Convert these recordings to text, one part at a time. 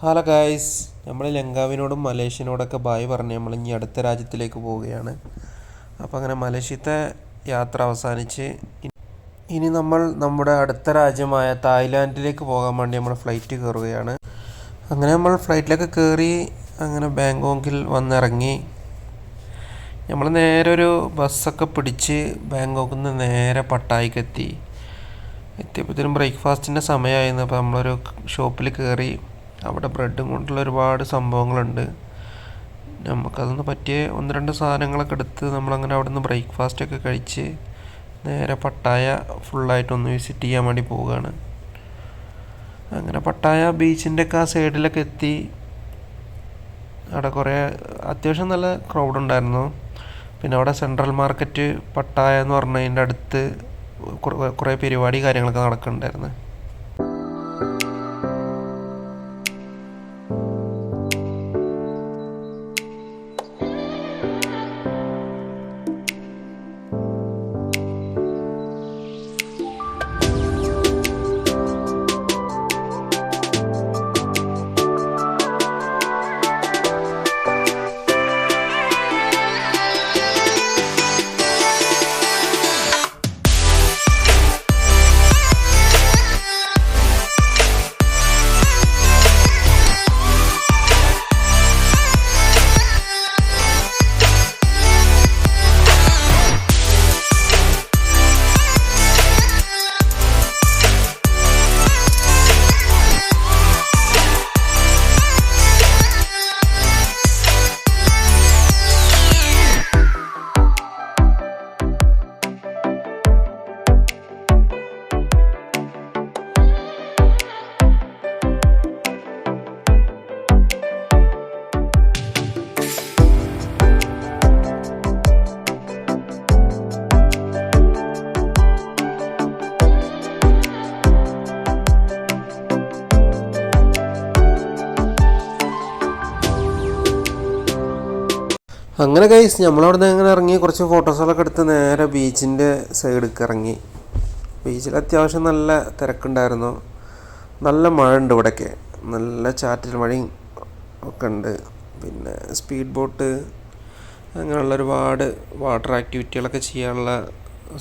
Hello guys, നമ്മൾ ലങ്കാവിനോടും മലേഷ്യനോടൊക്കെ bye പറഞ്ഞ് നമ്മൾ ഇനി അടുത്ത രാജ്യത്തിലേക്ക് പോവുകയാണ്. അപ്പോൾ അങ്ങനെ മലേഷ്യത്തെ യാത്ര അവസാനിച്ച് ഇനി നമ്മൾ നമ്മുടെ അടുത്ത രാജ്യമായ തായ്ലാൻഡിലേക്ക് പോകാൻ വേണ്ടി നമ്മൾ ഫ്ലൈറ്റ് കയറുകയാണ്. അങ്ങനെ നമ്മൾ ഫ്ലൈറ്റിലൊക്കെ കയറി അങ്ങനെ ബാങ്കോക്കിൽ വന്നിറങ്ങി. നമ്മൾ നേരെ ഒരു ബസ്സൊക്കെ പിടിച്ച് ബാങ്കോക്കിൽ നിന്ന് നേരെ പട്ടായിക്ക് എത്തിയപ്പോഴത്തേനും ബ്രേക്ക്ഫാസ്റ്റിൻ്റെ സമയമായിരുന്നു. അപ്പോൾ നമ്മളൊരു ഷോപ്പിൽ കയറി. അവിടെ ബ്രെഡും കൊണ്ടുള്ള ഒരുപാട് സംഭവങ്ങളുണ്ട്. നമുക്കതൊന്ന് പറ്റിയ ഒന്ന് രണ്ട് സാധനങ്ങളൊക്കെ എടുത്ത് നമ്മളങ്ങനെ അവിടെ നിന്ന് ബ്രേക്ക്ഫാസ്റ്റൊക്കെ കഴിച്ച് നേരെ പട്ടായ ഫുള്ളായിട്ടൊന്ന് വിസിറ്റ് ചെയ്യാൻ വേണ്ടി പോവുകയാണ്. അങ്ങനെ പട്ടായ ബീച്ചിൻ്റെ ഒക്കെ ആ സൈഡിലൊക്കെ എത്തി. അവിടെ കുറേ അത്യാവശ്യം നല്ല ക്രൗഡ് ഉണ്ടായിരുന്നു. പിന്നെ അവിടെ സെൻട്രൽ മാർക്കറ്റ് പട്ടായ എന്ന് പറഞ്ഞതിൻ്റെ അടുത്ത് കുറേ പരിപാടി കാര്യങ്ങളൊക്കെ നടക്കുന്നുണ്ടായിരുന്നു. അങ്ങനെ ഗൈസ്, നമ്മളവിടെ നിന്ന് അങ്ങനെ ഇറങ്ങി കുറച്ച് ഫോട്ടോസുകളൊക്കെ എടുത്ത് നേരെ ബീച്ചിൻ്റെ സൈഡിലേക്ക് ഇറങ്ങി. ബീച്ചിൽ അത്യാവശ്യം നല്ല തിരക്കുണ്ടായിരുന്നു. നല്ല മഴ ഉണ്ട് ഇവിടെയൊക്കെ, നല്ല ചാറ്റൽ മഴയും ഒക്കെ ഉണ്ട്. പിന്നെ സ്പീഡ് ബോട്ട് അങ്ങനെയുള്ള ഒരുപാട് വാട്ടർ ആക്ടിവിറ്റികളൊക്കെ ചെയ്യാനുള്ള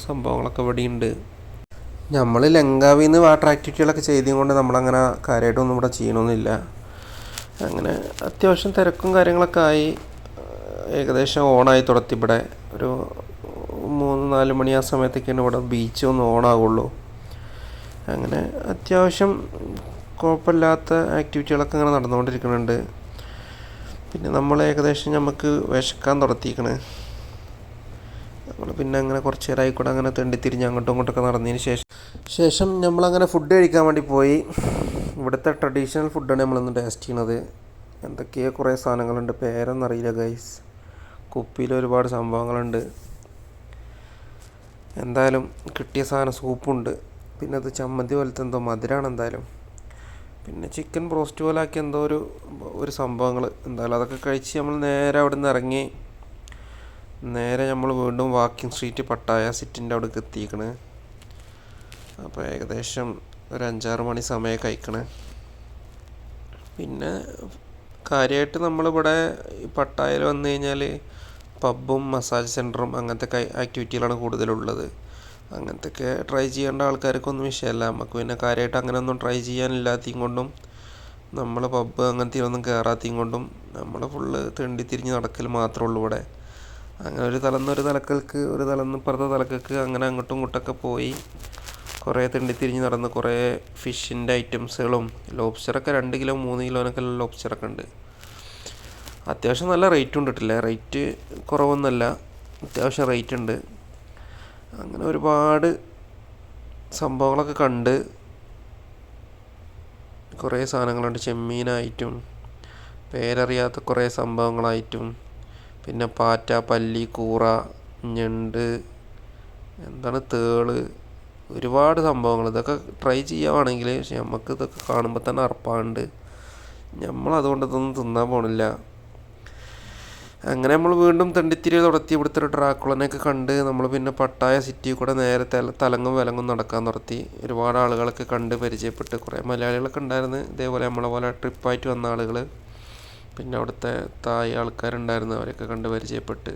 സംഭവങ്ങളൊക്കെ ഇവിടെ ഉണ്ട്. നമ്മൾ ലങ്കാവിൽ നിന്ന് വാട്ടർ ആക്ടിവിറ്റികളൊക്കെ ചെയ്തത് കൊണ്ട് നമ്മളങ്ങനെ കാര്യമായിട്ടൊന്നും ഇവിടെ ചെയ്യണമെന്നില്ല. അങ്ങനെ അത്യാവശ്യം തിരക്കും കാര്യങ്ങളൊക്കെ ആയി. ഏകദേശം ഓണായി തുടത്തി. ഇവിടെ ഒരു 3-4 മണി ആ സമയത്തൊക്കെയാണ് ഇവിടെ ബീച്ച് ഒന്ന് ഓണാകുള്ളൂ. അങ്ങനെ അത്യാവശ്യം കുഴപ്പമില്ലാത്ത ആക്ടിവിറ്റികളൊക്കെ അങ്ങനെ നടന്നുകൊണ്ടിരിക്കുന്നുണ്ട്. പിന്നെ നമ്മൾ ഏകദേശം നമുക്ക് വിശക്കാൻ തുടത്തിയിരിക്കണ്. നമ്മൾ പിന്നെ അങ്ങനെ കുറച്ച് നേരം ആയിക്കൂടെ അങ്ങനെ തെണ്ടിത്തിരിഞ്ഞ് അങ്ങോട്ടും ഇങ്ങോട്ടൊക്കെ നടന്നതിന് ശേഷം നമ്മളങ്ങനെ ഫുഡ് കഴിക്കാൻ വേണ്ടി പോയി. ഇവിടുത്തെ ട്രഡീഷണൽ ഫുഡാണ് നമ്മളിന്ന് ടേസ്റ്റ് ചെയ്യണത്. എന്തൊക്കെയോ കുറേ സാധനങ്ങളുണ്ട്, പേരൊന്നും അറിയില്ല ഗൈസ്. കുപ്പിയിൽ ഒരുപാട് സംഭവങ്ങളുണ്ട്. എന്തായാലും കിട്ടിയ സാധനം സൂപ്പുണ്ട്. പിന്നെ അത് ചമ്മന്തി പോലത്തെ എന്തോ മധുരമാണ് എന്തായാലും. പിന്നെ ചിക്കൻ ബ്രോസ്റ്റ് പോലെ ആക്കി എന്തോ ഒരു സംഭവങ്ങൾ. എന്തായാലും അതൊക്കെ കഴിച്ച് നമ്മൾ നേരെ അവിടെ നിന്ന് ഇറങ്ങി. നേരെ നമ്മൾ വീണ്ടും വാക്കിംഗ് സ്ട്രീറ്റ് പട്ടായ സിറ്റിൻ്റെ അവിടേക്ക് എത്തിക്കണ്. അപ്പോൾ ഏകദേശം ഒരു 5-6 മണി സമയം കഴിക്കണേ. പിന്നെ കാര്യമായിട്ട് നമ്മളിവിടെ പട്ടായയിൽ വന്നു കഴിഞ്ഞാൽ പബ്ബും മസാജ് സെൻറ്ററും അങ്ങനത്തെ ആക്ടിവിറ്റികളാണ് കൂടുതലുള്ളത്. അങ്ങനത്തെയൊക്കെ ട്രൈ ചെയ്യേണ്ട ആൾക്കാർക്കൊന്നും വിഷയമല്ല. നമുക്ക് പിന്നെ കാര്യമായിട്ട് അങ്ങനെയൊന്നും ട്രൈ ചെയ്യാനില്ലാത്തതും കൊണ്ടും നമ്മൾ പബ്ബ് അങ്ങനത്തെയൊന്നും കയറാത്തതും കൊണ്ടും നമ്മൾ ഫുള്ള് തിരിഞ്ഞ് നടക്കൽ മാത്രമേ ഉള്ളൂ ഇവിടെ. അങ്ങനെ ഒരു തലന്നൊരു തലക്കൽക്ക്, ഒരു തലന്ന് ഇപ്പുറത്തെ തലക്കൽക്ക് അങ്ങനെ അങ്ങോട്ടും ഇങ്ങോട്ടൊക്കെ പോയി കുറേ തിരിഞ്ഞ് നടന്ന് കുറേ ഫിഷിൻ്റെ ഐറ്റംസുകളും ലോബ്സ്റ്ററൊക്കെ 2 കിലോ 3 കിലോനൊക്കെ ലോബ്സ്റ്ററൊക്കെ ഉണ്ട്. അത്യാവശ്യം നല്ല റേറ്റും ഉണ്ടിട്ടില്ല, റേറ്റ് കുറവൊന്നുമല്ല, അത്യാവശ്യം റേറ്റ് ഉണ്ട്. അങ്ങനെ ഒരുപാട് സംഭവങ്ങളൊക്കെ കണ്ട് കുറേ സാധനങ്ങളുണ്ട്. ചെമ്മീനായിട്ടും പേരറിയാത്ത കുറേ സംഭവങ്ങളായിട്ടും പിന്നെ പാറ്റ, പല്ലി, കൂറ, ഞണ്ട്, എന്താണ് തേള്, ഒരുപാട് സംഭവങ്ങൾ. ഇതൊക്കെ ട്രൈ ചെയ്യുകയാണെങ്കിൽ നമുക്ക് ഇതൊക്കെ കാണുമ്പോൾ തന്നെ അറപ്പാണ്ട്. നമ്മളതുകൊണ്ട് ഇതൊന്നും തിന്നാൻ പോണില്ല. അങ്ങനെ നമ്മൾ വീണ്ടും തെണ്ടിത്തിരി തുടർത്തി ഇവിടുത്തെ ഒരു ഡ്രാക്കുളനെയൊക്കെ കണ്ട് നമ്മൾ പിന്നെ പട്ടായ സിറ്റി കൂടെ നേരെ തലങ്ങും വിലങ്ങും നടക്കാൻ നിർത്തി. ഒരുപാട് ആളുകളൊക്കെ കണ്ട് പരിചയപ്പെട്ട്, കുറേ മലയാളികളൊക്കെ ഉണ്ടായിരുന്നു ഇതേപോലെ നമ്മളെ പോലെ ട്രിപ്പായിട്ട് വന്ന ആളുകൾ. പിന്നെ അവിടുത്തെ തായ് ആൾക്കാരുണ്ടായിരുന്നു, അവരൊക്കെ കണ്ട് പരിചയപ്പെട്ട്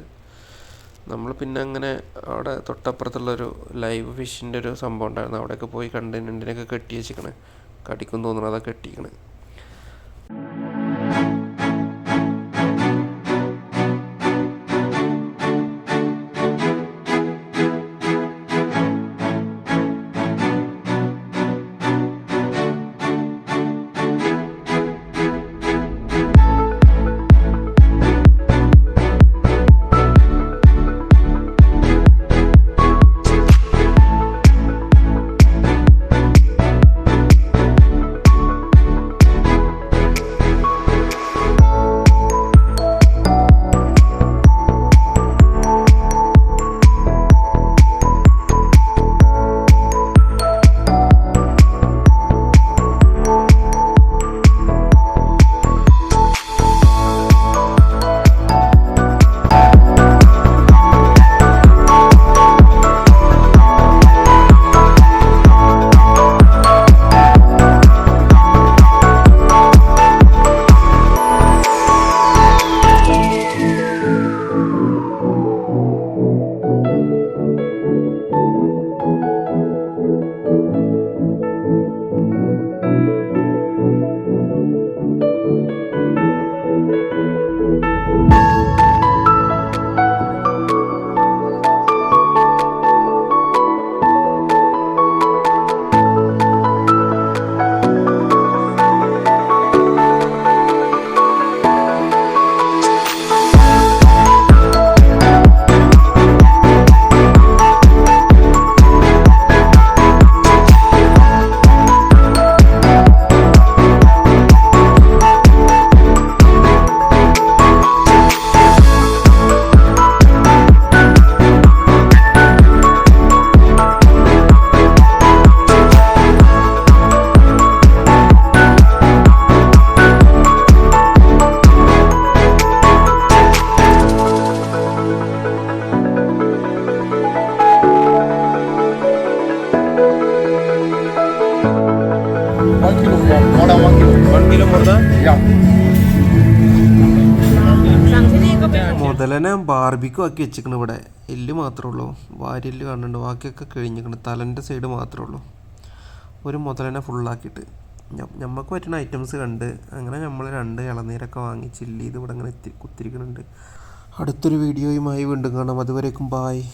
നമ്മൾ പിന്നെ അങ്ങനെ അവിടെ തൊട്ടപ്പുറത്തുള്ളൊരു ലൈവ് ഫിഷിൻ്റെ ഒരു സംഭവം ഉണ്ടായിരുന്നു, അവിടെയൊക്കെ പോയി കണ്ട് ഞണ്ടിനെയൊക്കെ കെട്ടി വെച്ചിക്കണേ. കടിക്കും തോന്നണം, അതൊക്കെ കെട്ടിക്കണേ. മുതലനെ ബാർബിക്കും ആക്കി വെച്ചിക്കണ്. ഇവിടെ എല്ല് മാത്രമേ ഉള്ളൂ, വാരിയെല്ല് കാണുന്നുണ്ട്, ബാക്കിയൊക്കെ കഴിഞ്ഞിരിക്കണ്. തലൻ്റെ സൈഡ് മാത്രമേ ഉള്ളൂ. ഒരു മുതലനെ ഫുള്ളാക്കിയിട്ട് ഞമ്മക്ക് പറ്റുന്ന ഐറ്റംസ് കണ്ട് അങ്ങനെ നമ്മൾ 2 ഇളനീരൊക്കെ വാങ്ങി ചില്ല് ചെയ്ത് ഇവിടെ ഇങ്ങനെ കുത്തിരിക്കുന്നുണ്ട്. അടുത്തൊരു വീഡിയോയുമായി വീണ്ടും കാണാം. അതുവരേക്കും ബായ്.